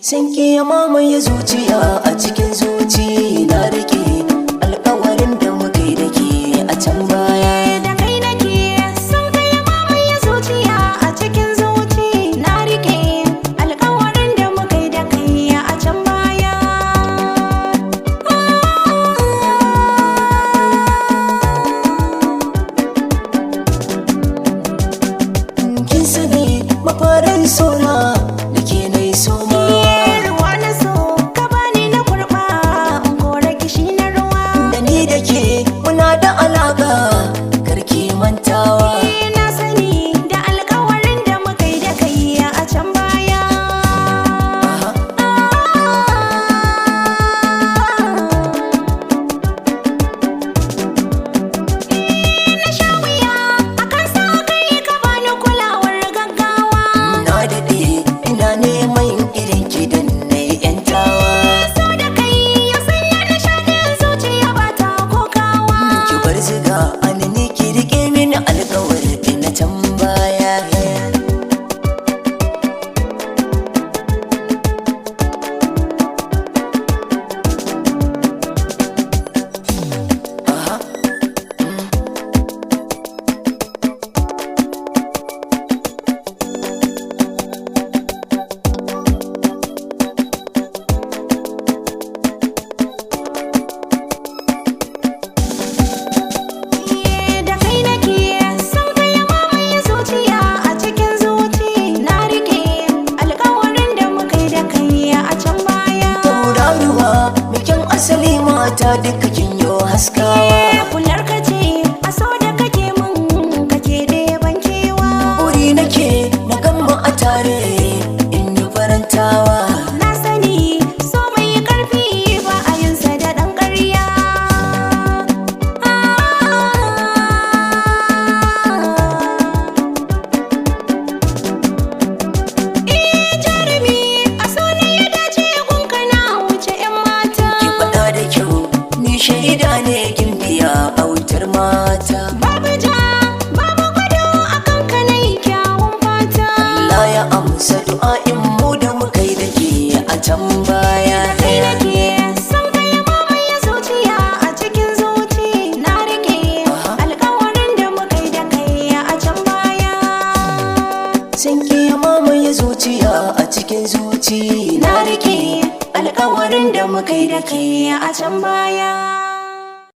San ki ya mamaye zuciya a cikin zuci na rike alƙawarin da muka yi da ke a can baya. Da kai nake san ka ya mamaye zuciya a cikin zuci na rike alƙawarin da muka yi da kai a can baya. Kin sani mafarin sona da ke na yi soma. Da alaƙa karki mantawa. Na sani da alƙawarin da muka yi da kai a can baya. Na sha wuya akan sa kai ka bani kulawar gaggawa. Na daɗe ina neman irin ki dan na yi ƴantawa. So da kai ya sanya nishaɗin zuciya ba ta kokawa. Ki bar ziga anini ki riƙe mini alƙawari na can baya. Da kai nake san ka ya mamaye zuciya a cikin zuci na rike alƙawarin da muka yi da kai a can baya. Tauraruwa bikin asali mata duka kin yo haskawa. Kular ka ce a so da kake mun kake ɗeban kewa. Buri nake na gama a tare in yi farantawa. Na sani so mai ƙarfi ba a yin sa da ɗan ƙarya. Jarumi a so ne ya dace gunka na wuce 'yan mata. Ki faɗa da kyau ni shaida ne kin biya autar mata. Babu ja babu gudu a kanka na yi kyawun fata. Allah ya amsa du'a'in mu da muka yi da ke a can baya. Kai nake san ka ya mamaye zuciya a cikin zuci na rike alƙawarin da muka yi da kai a can baya. San ki ya mamaye zuciya a cikin zuci Na rike alƙawarin da muka yi da kai a can baya.